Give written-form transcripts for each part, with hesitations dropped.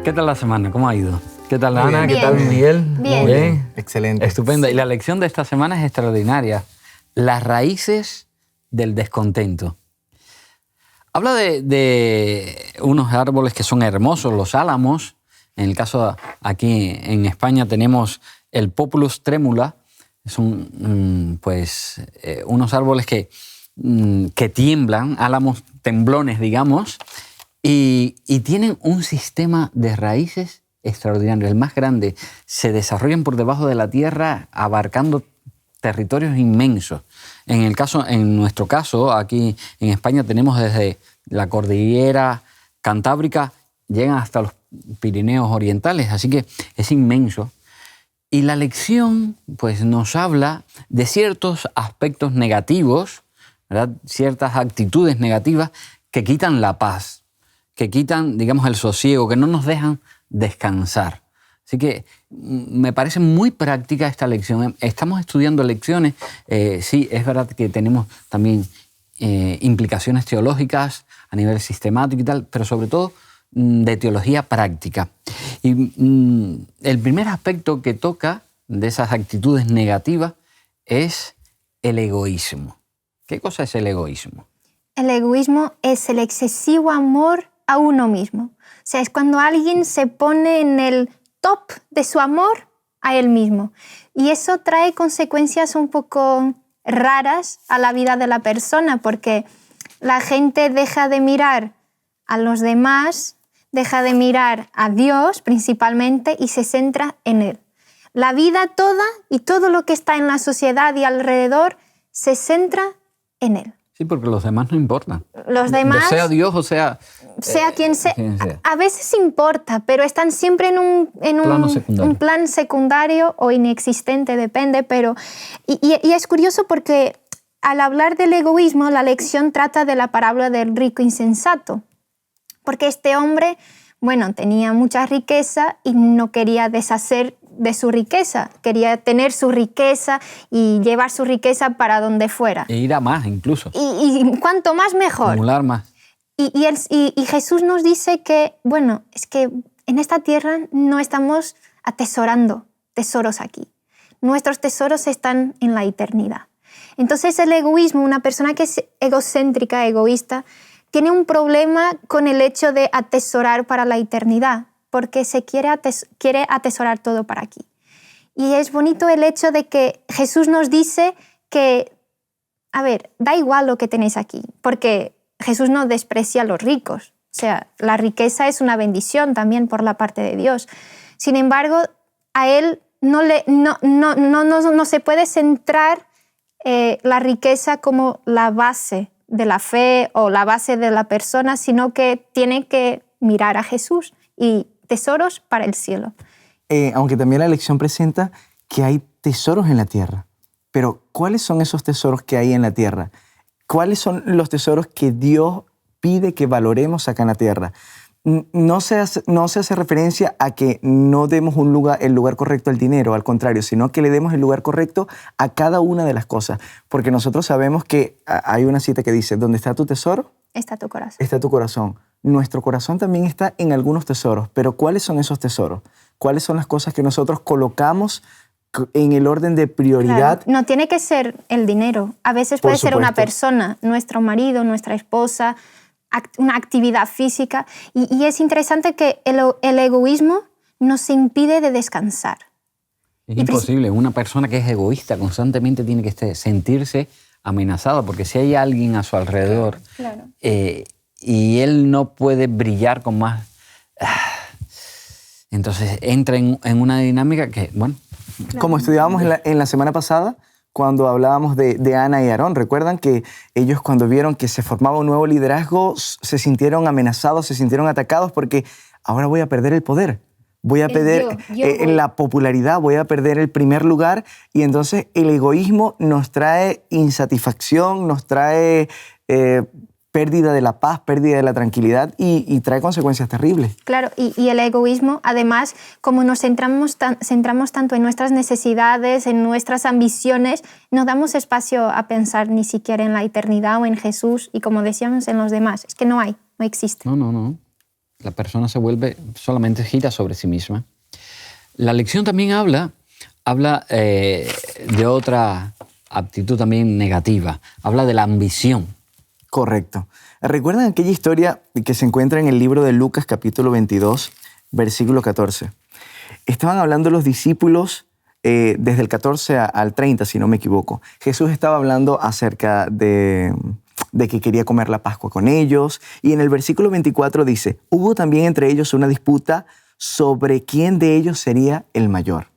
¿Qué tal la semana? ¿Cómo ha ido? ¿Qué tal, Ana? Bien. ¿Qué tal, Miguel? Bien. Bien. Excelente. Estupenda. Y la lección de esta semana es extraordinaria. Las raíces del descontento. Habla de unos árboles que son hermosos, los álamos. En el caso aquí en España tenemos el Populus tremula. Son unos árboles que tiemblan, álamos temblones, digamos, y tienen un sistema de raíces extraordinario. El más grande. Se desarrollan por debajo de la tierra abarcando territorios inmensos. En nuestro caso, aquí en España tenemos desde la cordillera cantábrica, llegan hasta los Pirineos orientales, así que es inmenso. Y la lección pues, nos habla de ciertos aspectos negativos, ¿verdad? Ciertas actitudes negativas que quitan la paz, que quitan, digamos, el sosiego, que no nos dejan descansar. Así que me parece muy práctica esta lección. Estamos estudiando lecciones. Sí, es verdad que tenemos también implicaciones teológicas a nivel sistemático y tal, pero sobre todo de teología práctica. Y el primer aspecto que toca de esas actitudes negativas es el egoísmo. ¿Qué cosa es el egoísmo? El egoísmo es el excesivo amor a uno mismo. O sea, es cuando alguien se pone en el top de su amor a él mismo. Y eso trae consecuencias un poco raras a la vida de la persona, porque la gente deja de mirar a los demás, deja de mirar a Dios principalmente y se centra en Él. La vida toda y todo lo que está en la sociedad y alrededor se centra en Él. Sí, porque los demás no importan. Los demás, sea Dios o sea quien sea. A veces importa, pero están siempre en un plan secundario o inexistente, depende. Y es curioso porque al hablar del egoísmo, la lección trata de la parábola del rico insensato. Porque este hombre, tenía mucha riqueza y no quería deshacer de su riqueza. Quería tener su riqueza y llevar su riqueza para donde fuera. E ir a más, incluso. Y cuanto más, mejor. Acumular más. Y Jesús nos dice que, es que en esta tierra no estamos atesorando tesoros aquí. Nuestros tesoros están en la eternidad. Entonces el egoísmo, una persona que es egocéntrica, egoísta, tiene un problema con el hecho de atesorar para la eternidad, porque se quiere atesorar todo para aquí. Y es bonito el hecho de que Jesús nos dice que, da igual lo que tenéis aquí, porque Jesús no desprecia a los ricos. O sea, la riqueza es una bendición también por la parte de Dios. Sin embargo, a Él no se puede centrar la riqueza como la base de la fe o la base de la persona, sino que tiene que mirar a Jesús y tesoros para el cielo. Aunque también la lección presenta que hay tesoros en la tierra. Pero ¿cuáles son esos tesoros que hay en la tierra? ¿Cuáles son los tesoros que Dios pide que valoremos acá en la tierra? No se hace referencia a que no demos el lugar correcto al dinero, al contrario, sino que le demos el lugar correcto a cada una de las cosas. Porque nosotros sabemos que hay una cita que dice, ¿dónde está tu tesoro? Está tu corazón. Está tu corazón. Nuestro corazón también está en algunos tesoros, pero ¿cuáles son esos tesoros? ¿Cuáles son las cosas que nosotros colocamos en el orden de prioridad? Claro, no tiene que ser el dinero. A veces puede ser una persona, nuestro marido, nuestra esposa, una actividad física. Y es interesante que el egoísmo nos impide de descansar. Es imposible. Una persona que es egoísta constantemente tiene que sentirse amenazada, porque si hay alguien a su alrededor y él no puede brillar con más, entonces entra en una dinámica que, Como estudiábamos en la semana pasada, cuando hablábamos de Ana y Aarón, ¿recuerdan que ellos cuando vieron que se formaba un nuevo liderazgo se sintieron amenazados, se sintieron atacados porque ahora voy a perder el poder? Voy a perder la popularidad, voy a perder el primer lugar, y entonces el egoísmo nos trae insatisfacción, nos trae pérdida de la paz, pérdida de la tranquilidad y trae consecuencias terribles. Claro, y el egoísmo, además, como nos centramos tanto en nuestras necesidades, en nuestras ambiciones, no damos espacio a pensar ni siquiera en la eternidad o en Jesús y, como decíamos, en los demás. Es que no existe. No. La persona solamente gira sobre sí misma. La lección también habla de otra actitud también negativa. Habla de la ambición. Correcto. ¿Recuerdan aquella historia que se encuentra en el libro de Lucas, capítulo 22, versículo 14? Estaban hablando los discípulos desde el 14 al 30, si no me equivoco. Jesús estaba hablando acerca de que quería comer la Pascua con ellos. Y en el versículo 24 dice, hubo también entre ellos una disputa sobre quién de ellos sería el mayor.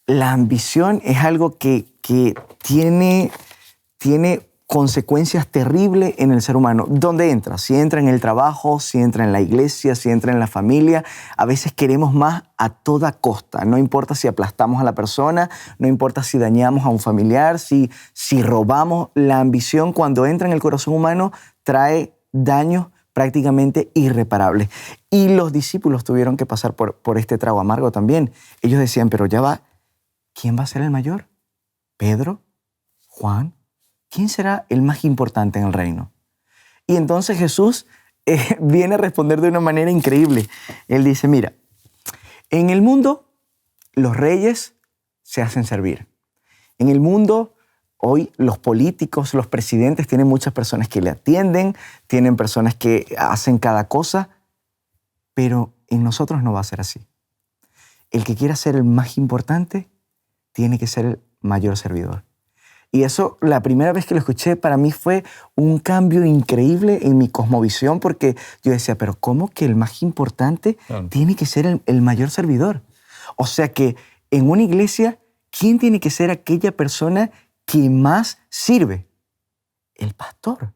La ambición es algo que tiene consecuencias terribles en el ser humano. ¿Dónde entra? Si entra en el trabajo, si entra en la iglesia, si entra en la familia. A veces queremos más a toda costa. No importa si aplastamos a la persona, no importa si dañamos a un familiar, si robamos. La ambición, cuando entra en el corazón humano, trae daños prácticamente irreparables. Y los discípulos tuvieron que pasar por este trago amargo también. Ellos decían, pero ya va, ¿quién va a ser el mayor? ¿Pedro? ¿Juan? ¿Quién será el más importante en el reino? Y entonces Jesús viene a responder de una manera increíble. Él dice, mira, en el mundo los reyes se hacen servir. En el mundo hoy los políticos, los presidentes tienen muchas personas que le atienden, tienen personas que hacen cada cosa, pero en nosotros no va a ser así. El que quiera ser el más importante tiene que ser el mayor servidor. Y eso, la primera vez que lo escuché, para mí fue un cambio increíble en mi cosmovisión, porque yo decía, pero ¿cómo que el más importante tiene que ser el mayor servidor? O sea que en una iglesia, ¿quién tiene que ser aquella persona que más sirve? El pastor.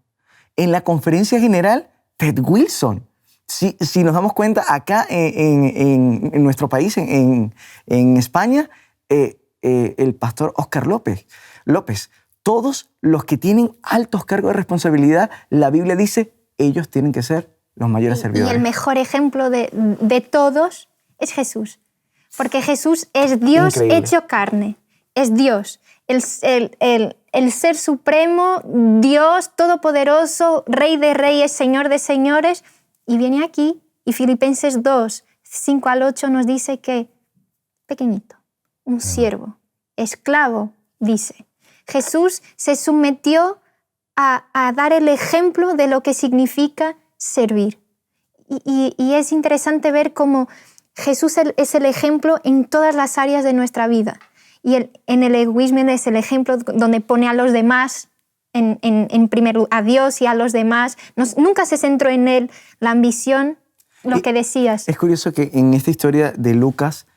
En la conferencia general, Ted Wilson. Si nos damos cuenta, acá en nuestro país, en España, el pastor Óscar López. Todos los que tienen altos cargos de responsabilidad, la Biblia dice, ellos tienen que ser los mayores servidores. Y el mejor ejemplo de todos es Jesús. Porque Jesús es Dios hecho carne. Es Dios. El ser supremo, Dios todopoderoso, Rey de reyes, Señor de señores. Y viene aquí, y Filipenses 2, 5 al 8 nos dice que pequeñito, un siervo, esclavo, dice. Jesús se sometió a dar el ejemplo de lo que significa servir. Y es interesante ver cómo Jesús es el ejemplo en todas las áreas de nuestra vida. Y en el egoísmo es el ejemplo donde pone a los demás en primer lugar, a Dios y a los demás. Nunca se centró en él. La ambición, lo que decías. Es curioso que en esta historia de Lucas,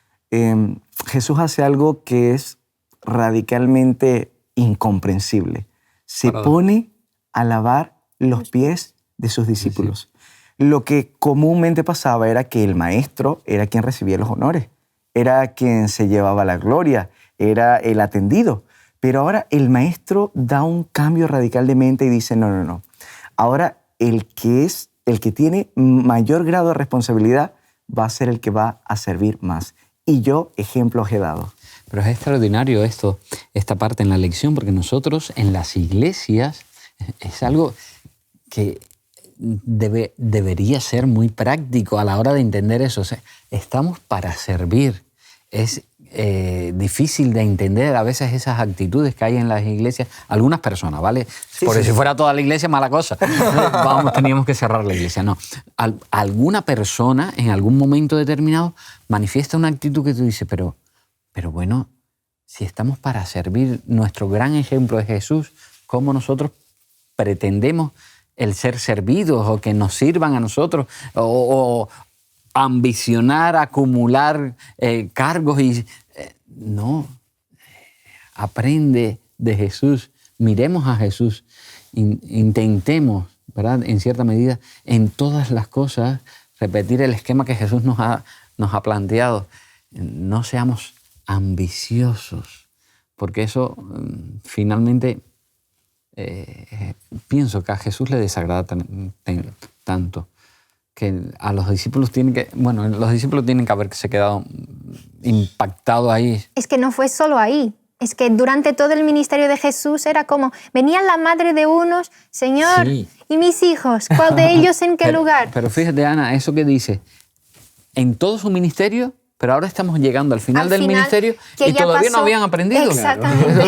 Jesús hace algo que es radicalmente incomprensible. Se pone a lavar los pies de sus discípulos. Sí. Lo que comúnmente pasaba era que el maestro era quien recibía los honores, era quien se llevaba la gloria, era el atendido. Pero ahora el maestro da un cambio radical de mente y dice, no. Ahora el que tiene mayor grado de responsabilidad va a ser el que va a servir más. Y yo ejemplos he dado. Pero es extraordinario esta parte en la lección, porque nosotros en las iglesias es algo que debería ser muy práctico a la hora de entender eso. O sea, estamos para servir. Es difícil de entender a veces esas actitudes que hay en las iglesias. Algunas personas, ¿vale? Porque si fuera toda la iglesia, mala cosa. Teníamos que cerrar la iglesia. No. Alguna persona en algún momento determinado manifiesta una actitud que tú dices, pero bueno, si estamos para servir, nuestro gran ejemplo es Jesús, ¿cómo nosotros pretendemos el ser servidos o que nos sirvan a nosotros o ambicionar, acumular cargos? No, aprende de Jesús, miremos a Jesús, intentemos, ¿verdad?, en cierta medida, en todas las cosas, repetir el esquema que Jesús nos ha planteado. No seamos ambiciosos, porque eso finalmente pienso que a Jesús le desagrada tanto, que a los discípulos los discípulos tienen que haberse quedado impactados ahí. Es que no fue solo ahí, Es que durante todo el ministerio de Jesús era como, venía la madre de unos, Señor, Sí. ¿y mis hijos? ¿Cuál de ellos en qué lugar? Pero fíjate, Ana, eso que dice, en todo su ministerio, pero ahora estamos llegando al final del ministerio que y ya todavía no pasó. habían aprendido. Exactamente.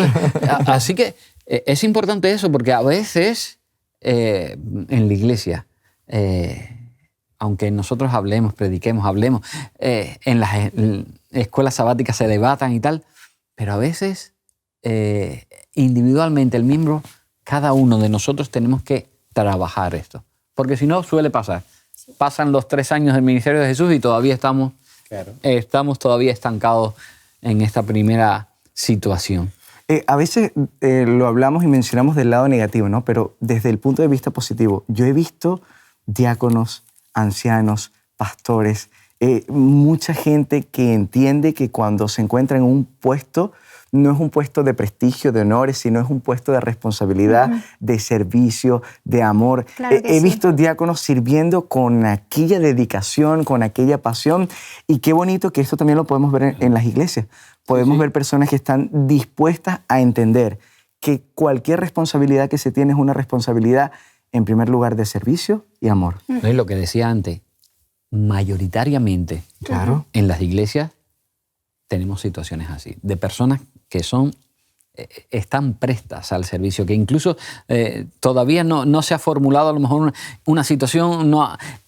Así que es importante eso, porque a veces en la iglesia, aunque nosotros hablemos, prediquemos, hablemos, en las escuelas sabáticas se debatan y tal, pero a veces individualmente el miembro, cada uno de nosotros tenemos que trabajar esto, porque si no suele pasar. Pasan los 3 años del ministerio de Jesús y todavía estamos todavía estancados en esta primera situación. A veces lo hablamos y mencionamos del lado negativo, ¿no? Pero desde el punto de vista positivo, yo he visto diáconos, ancianos, pastores, mucha gente que entiende que cuando se encuentra en un puesto, no es un puesto de prestigio, de honores, sino es un puesto de responsabilidad, de servicio, de amor. Claro que He sí. visto diáconos sirviendo con aquella dedicación, con aquella pasión, y qué bonito que esto también lo podemos ver en las iglesias. Podemos ver personas que están dispuestas a entender que cualquier responsabilidad que se tiene es una responsabilidad, en primer lugar, de servicio y amor. ¿No? Y lo que decía antes, mayoritariamente en las iglesias tenemos situaciones así, de personas que están prestas al servicio, que incluso todavía no se ha formulado a lo mejor una situación,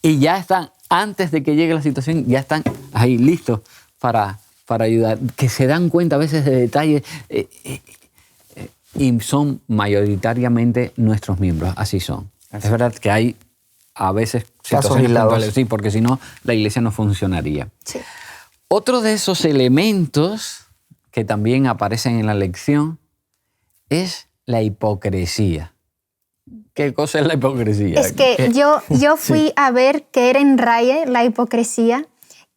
y ya están, antes de que llegue la situación, ya están ahí listos para ayudar, que se dan cuenta a veces de detalles y son mayoritariamente nuestros miembros, así son. Es verdad que hay a veces situaciones aislados. puntuales, sí, porque si no la iglesia no funcionaría. Sí. Otro de esos elementos que también aparecen en la lección es la hipocresía. ¿Qué cosa es la hipocresía? Es que yo fui a ver qué era en RAE la hipocresía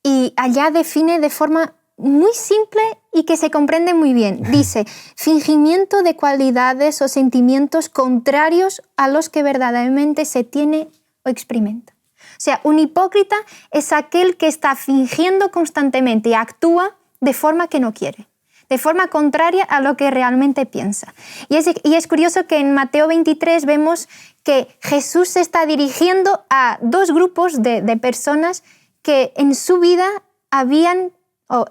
y allá define de forma muy simple y que se comprende muy bien. Dice, fingimiento de cualidades o sentimientos contrarios a los que verdaderamente se tiene o experimenta. O sea, un hipócrita es aquel que está fingiendo constantemente y actúa de forma que no quiere, de forma contraria a lo que realmente piensa. Y es curioso que en Mateo 23 vemos que Jesús se está dirigiendo a 2 grupos de personas que en su vida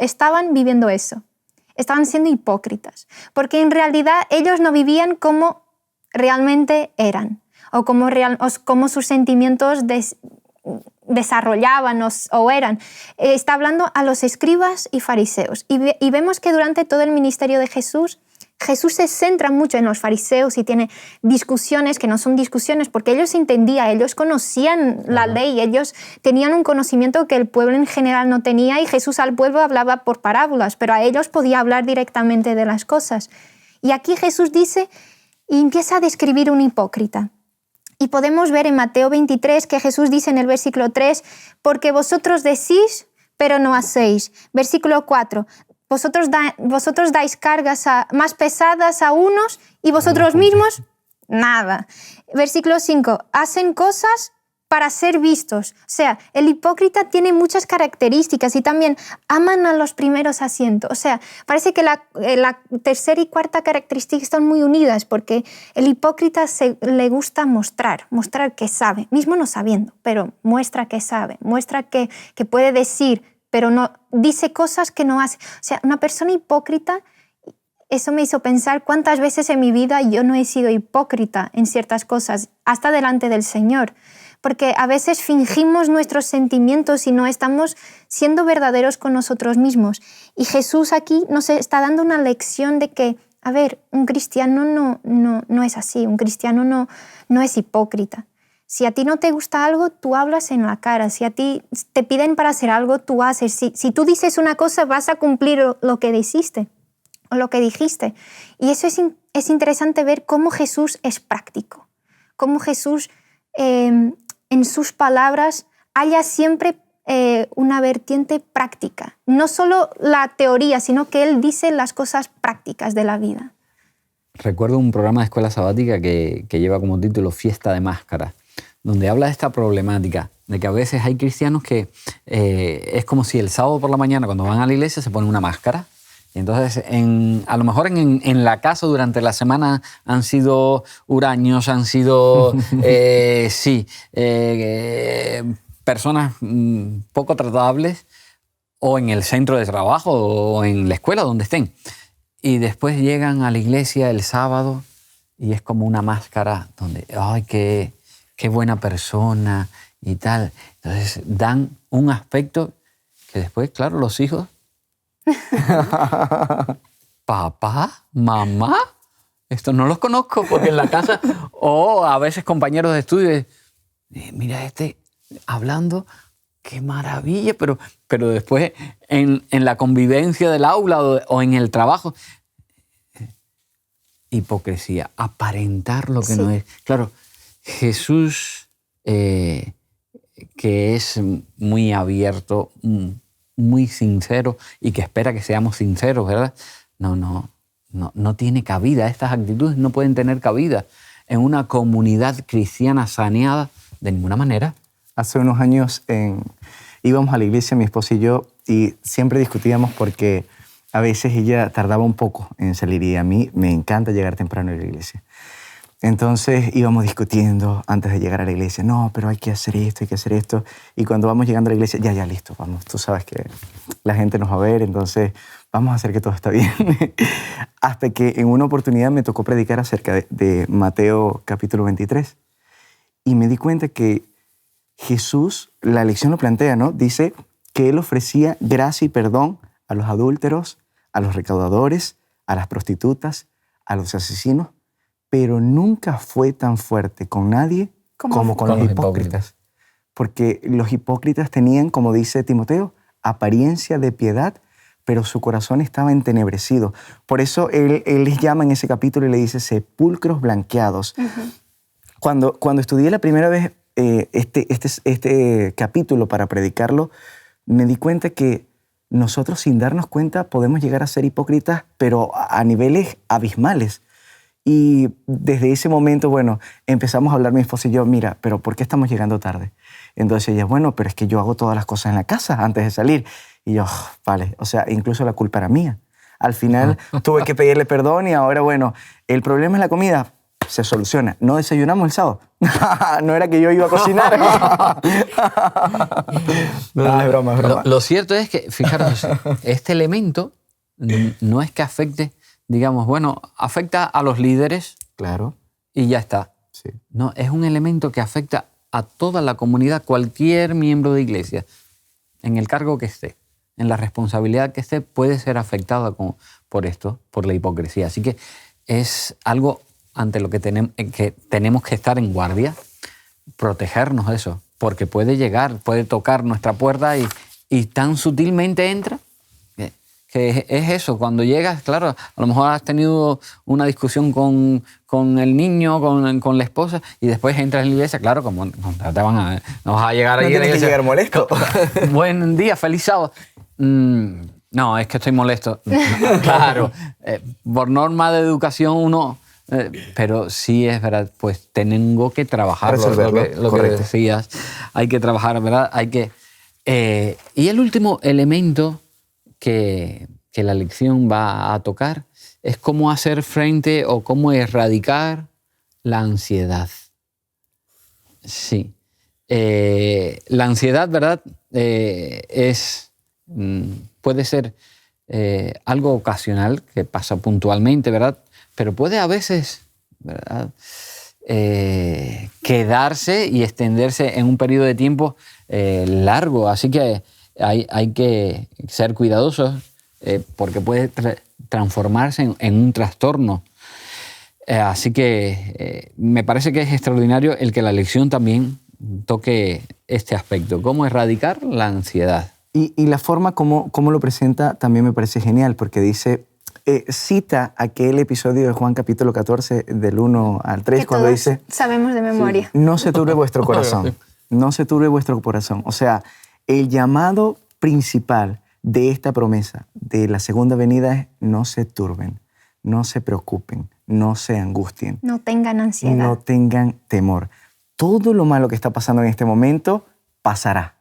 estaban viviendo eso. Estaban siendo hipócritas, porque en realidad ellos no vivían como realmente eran, o como sus sentimientos desarrollaban o eran. Está hablando a los escribas y fariseos. Y vemos que durante todo el ministerio de Jesús se centra mucho en los fariseos y tiene discusiones que no son discusiones porque ellos entendían, ellos conocían la ley, ellos tenían un conocimiento que el pueblo en general no tenía y Jesús al pueblo hablaba por parábolas, pero a ellos podía hablar directamente de las cosas. Y aquí Jesús dice y empieza a describir un hipócrita. Y podemos ver en Mateo 23 que Jesús dice en el versículo 3, porque vosotros decís, pero no hacéis. Versículo 4, vosotros dais cargas más pesadas a unos y vosotros mismos nada. Versículo 5, hacen cosas para ser vistos. O sea, el hipócrita tiene muchas características y también aman a los primeros asientos. O sea, parece que la tercera y cuarta característica están muy unidas porque el hipócrita le gusta mostrar que sabe, mismo no sabiendo, pero muestra que sabe, muestra que puede decir, pero no dice cosas que no hace. O sea, una persona hipócrita, eso me hizo pensar cuántas veces en mi vida yo no he sido hipócrita en ciertas cosas, hasta delante del Señor. Porque a veces fingimos nuestros sentimientos y no estamos siendo verdaderos con nosotros mismos. Y Jesús aquí nos está dando una lección de que, a ver, un cristiano no es así, un cristiano no es hipócrita. Si a ti no te gusta algo, tú hablas en la cara. Si a ti te piden para hacer algo, tú haces. Si tú dices una cosa, vas a cumplir lo que dijiste o lo que dijiste. Y eso es interesante ver cómo Jesús es práctico, cómo Jesús en sus palabras haya siempre una vertiente práctica. No solo la teoría, sino que él dice las cosas prácticas de la vida. Recuerdo un programa de escuela sabática que lleva como título Fiesta de Máscaras, donde habla de esta problemática, de que a veces hay cristianos que es como si el sábado por la mañana cuando van a la iglesia se ponen una máscara Y entonces, a lo mejor en la casa durante la semana han sido huraños, han sido, personas poco tratables, o en el centro de trabajo o en la escuela, donde estén. Y después llegan a la iglesia el sábado y es como una máscara donde, ¡ay, qué buena persona! Y tal. Entonces dan un aspecto que después, claro, los hijos... Papá, mamá, esto no los conozco, porque en la casa, o a veces compañeros de estudio, mira hablando, qué maravilla, pero después en la convivencia del aula o en el trabajo, hipocresía, aparentar lo que no es. Claro, Jesús, que es muy abierto, muy sincero y que espera que seamos sinceros, ¿verdad? No tiene cabida. Estas actitudes no pueden tener cabida en una comunidad cristiana saneada de ninguna manera. Hace unos años íbamos a la iglesia, mi esposa y yo, y siempre discutíamos porque a veces ella tardaba un poco en salir y a mí me encanta llegar temprano a la iglesia. Entonces íbamos discutiendo antes de llegar a la iglesia. No, pero hay que hacer esto, hay que hacer esto. Y cuando vamos llegando a la iglesia, ya, listo, vamos. Tú sabes que la gente nos va a ver, entonces vamos a hacer que todo está bien. Hasta que en una oportunidad me tocó predicar acerca de Mateo capítulo 23. Y me di cuenta que Jesús, la lección lo plantea, ¿no? Dice que Él ofrecía gracia y perdón a los adúlteros, a los recaudadores, a las prostitutas, a los asesinos, pero nunca fue tan fuerte con nadie como con los hipócritas. Porque los hipócritas tenían, como dice Timoteo, apariencia de piedad, pero su corazón estaba entenebrecido. Por eso él les llama en ese capítulo y le dice sepulcros blanqueados. Uh-huh. Cuando estudié la primera vez este capítulo para predicarlo, me di cuenta que nosotros sin darnos cuenta podemos llegar a ser hipócritas, pero a niveles abismales. Y desde ese momento, bueno, empezamos a hablar mi esposa y yo, mira, pero ¿por qué estamos llegando tarde? Entonces ella, bueno, pero es que yo hago todas las cosas en la casa antes de salir. Y yo, vale, o sea, incluso la culpa era mía. Al final tuve que pedirle perdón y ahora, bueno, el problema es la comida, se soluciona. No desayunamos el sábado. No era que yo iba a cocinar. No, es broma, es broma. Lo cierto es que, fijaros, este elemento no es que afecte, digamos, bueno, afecta a los líderes. Claro. Y ya está. Sí. No, es un elemento que afecta a toda la comunidad, cualquier miembro de iglesia, en el cargo que esté, en la responsabilidad que esté, puede ser afectada por esto, por la hipocresía. Así que es algo ante lo que tenemos que estar en guardia, protegernos de eso, porque puede llegar, puede tocar nuestra puerta y tan sutilmente entra, que es eso, cuando llegas, claro, a lo mejor has tenido una discusión con el niño, con la esposa, y después entras en la iglesia, claro, como no vas a llegar ahí. No tienes que llegar molesto. Buen día, feliz sábado. No, es que estoy molesto. Claro, por norma de educación uno... pero sí es verdad, pues tengo que trabajar lo que decías. Hay que trabajar, ¿verdad? Y el último elemento que la lección va a tocar es cómo hacer frente o cómo erradicar la ansiedad. Sí. La ansiedad, ¿verdad? Puede ser algo ocasional que pasa puntualmente, ¿verdad? Pero puede a veces, ¿verdad? Quedarse y extenderse en un periodo de tiempo largo. Así que hay que ser cuidadosos porque puede transformarse en un trastorno. Así que me parece que es extraordinario el que la lección también toque este aspecto, cómo erradicar la ansiedad. Y la forma como lo presenta también me parece genial, porque dice... cita aquel episodio de Juan capítulo 14 del 1 al 3 cuando dice... sabemos de memoria. Sí, no se turbe vuestro corazón. No se turbe vuestro corazón. O sea, el llamado principal de esta promesa de la segunda venida es no se turben, no se preocupen, no se angustien. No tengan ansiedad. No tengan temor. Todo lo malo que está pasando en este momento pasará.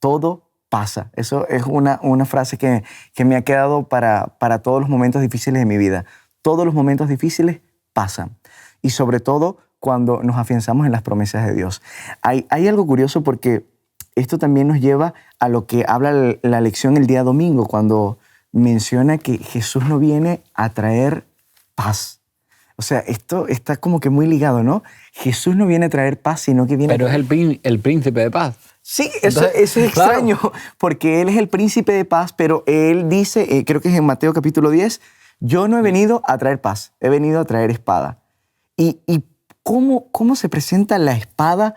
Todo pasa. Eso es una frase que me ha quedado para todos los momentos difíciles de mi vida. Todos los momentos difíciles pasan. Y sobre todo cuando nos afianzamos en las promesas de Dios. Hay algo curioso porque esto también nos lleva a lo que habla la lección el día domingo, cuando menciona que Jesús no viene a traer paz. O sea, esto está como que muy ligado, ¿no? Jesús no viene a traer paz, sino que viene Pero es el príncipe de paz. Sí, eso es extraño, porque Él es el príncipe de paz, pero Él dice, creo que es en Mateo capítulo 10, yo no he venido a traer paz, he venido a traer espada. ¿Y cómo se presenta la espada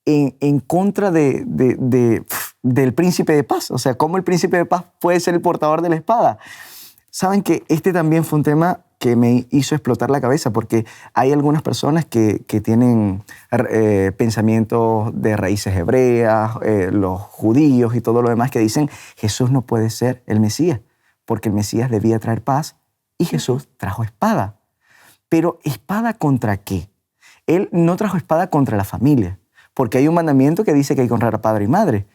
en contra del príncipe de paz? O sea, ¿cómo el príncipe de paz puede ser el portador de la espada? Saben que este también fue un tema que me hizo explotar la cabeza, porque hay algunas personas que tienen pensamientos de raíces hebreas, los judíos y todo lo demás, que dicen Jesús no puede ser el Mesías, porque el Mesías debía traer paz y Jesús trajo espada. Pero ¿espada contra qué? Él no trajo espada contra la familia, porque hay un mandamiento que dice que hay que honrar a padre y madre.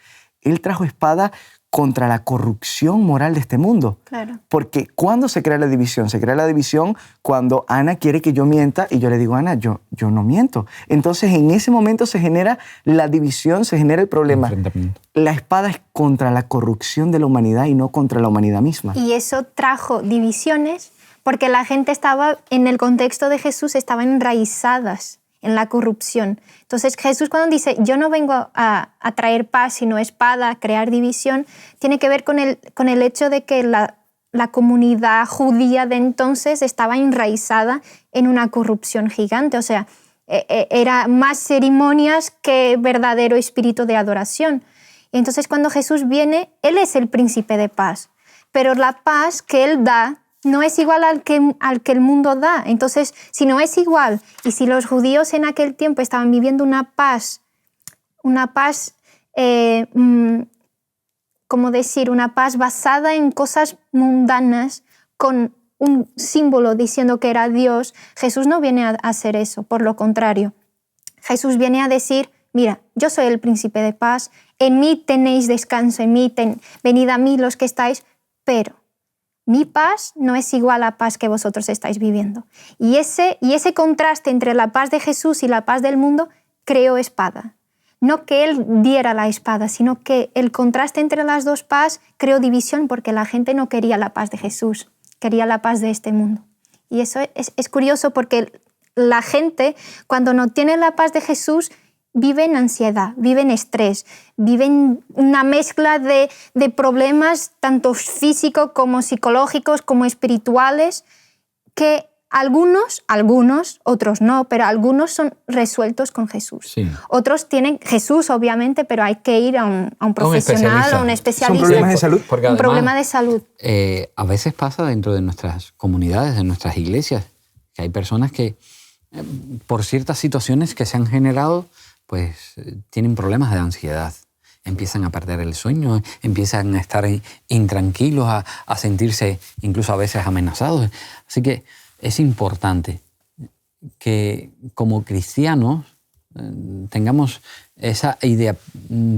Él trajo espada contra la corrupción moral de este mundo. Claro. Porque ¿cuándo se crea la división? Se crea la división cuando Ana quiere que yo mienta y yo le digo, Ana, yo no miento. Entonces en ese momento se genera la división, se genera el problema. La espada es contra la corrupción de la humanidad y no contra la humanidad misma. Y eso trajo divisiones porque la gente estaba, en el contexto de Jesús, estaban enraizadas en la corrupción. Entonces Jesús, cuando dice yo no vengo a traer paz sino espada, a crear división, tiene que ver con el hecho de que la comunidad judía de entonces estaba enraizada en una corrupción gigante. O sea, era más ceremonias que verdadero espíritu de adoración. Y entonces cuando Jesús viene, Él es el príncipe de paz, pero la paz que Él da no es igual al que el mundo da. Entonces, si no es igual, y si los judíos en aquel tiempo estaban viviendo una paz, ¿cómo decir? Una paz basada en cosas mundanas, con un símbolo diciendo que era Dios, Jesús no viene a hacer eso, por lo contrario. Jesús viene a decir, mira, yo soy el príncipe de paz, en mí tenéis descanso, venid a mí los que estáis, pero mi paz no es igual a la paz que vosotros estáis viviendo. Y ese contraste entre la paz de Jesús y la paz del mundo creó espada. No que Él diera la espada, sino que el contraste entre las dos paz creó división, porque la gente no quería la paz de Jesús, quería la paz de este mundo. Y eso es curioso, porque la gente, cuando no tiene la paz de Jesús, vive en ansiedad, vive en estrés, vive en una mezcla de problemas tanto físicos como psicológicos como espirituales, que algunos, otros no, pero algunos son resueltos con Jesús. Sí. Otros tienen Jesús, obviamente, pero hay que ir a un profesional, a un especialista. Son problemas de salud. Porque un además, problema de salud. A veces pasa dentro de nuestras comunidades, de nuestras iglesias, que hay personas que, por ciertas situaciones que se han generado, pues tienen problemas de ansiedad, empiezan a perder el sueño, empiezan a estar intranquilos, a sentirse incluso a veces amenazados. Así que es importante que como cristianos tengamos esa idea.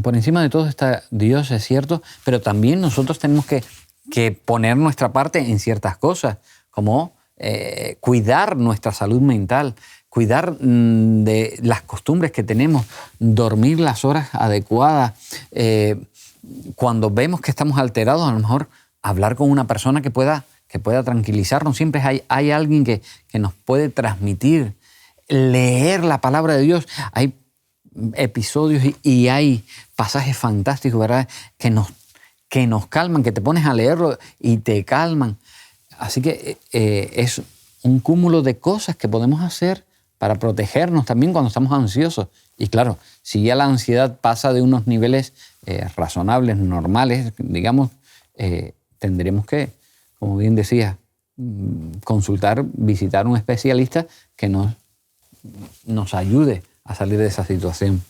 Por encima de todo está Dios, es cierto, pero también nosotros tenemos que poner nuestra parte en ciertas cosas, como cuidar nuestra salud mental, cuidar de las costumbres que tenemos, dormir las horas adecuadas. Cuando vemos que estamos alterados, a lo mejor hablar con una persona que pueda tranquilizarnos. Siempre hay alguien que nos puede transmitir, leer la palabra de Dios. Hay episodios y hay pasajes fantásticos, ¿verdad?, que nos calman, que te pones a leerlo y te calman. Así que es un cúmulo de cosas que podemos hacer para protegernos también cuando estamos ansiosos. Y claro, si ya la ansiedad pasa de unos niveles razonables, normales, digamos, tendremos que, como bien decía, consultar, visitar un especialista que nos ayude a salir de esa situación.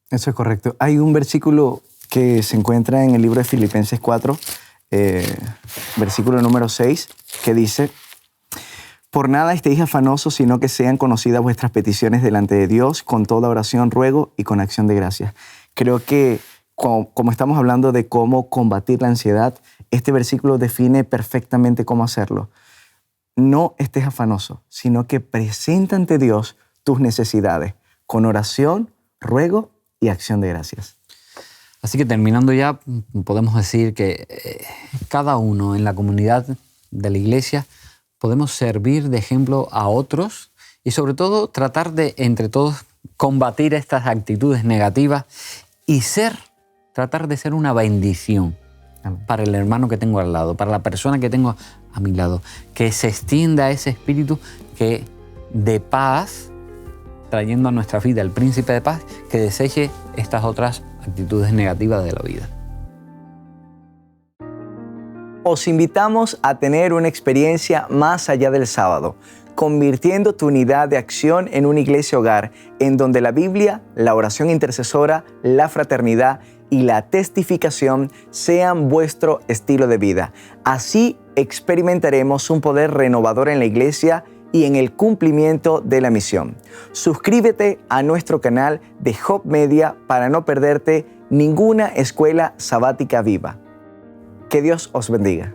Eso es correcto. Hay un versículo que se encuentra en el libro de Filipenses 4, versículo número 6, que dice: por nada estéis afanosos, sino que sean conocidas vuestras peticiones delante de Dios, con toda oración, ruego y con acción de gracias. Creo que como estamos hablando de cómo combatir la ansiedad, este versículo define perfectamente cómo hacerlo. No estés afanoso, sino que presenta ante Dios tus necesidades con oración, ruego y acción de gracias. Así que terminando ya, podemos decir que cada uno en la comunidad de la iglesia podemos servir de ejemplo a otros y sobre todo tratar de, entre todos, combatir estas actitudes negativas y tratar de ser una bendición. Amén. Para el hermano que tengo al lado, para la persona que tengo a mi lado, que se extienda ese espíritu que de paz, trayendo a nuestra vida el príncipe de paz, que deseche estas otras actitudes negativas de la vida. Os invitamos a tener una experiencia más allá del sábado, convirtiendo tu unidad de acción en una iglesia hogar, en donde la Biblia, la oración intercesora, la fraternidad y la testificación sean vuestro estilo de vida. Así experimentaremos un poder renovador en la iglesia y en el cumplimiento de la misión. Suscríbete a nuestro canal de Hope Media para no perderte ninguna escuela sabática viva. Que Dios os bendiga.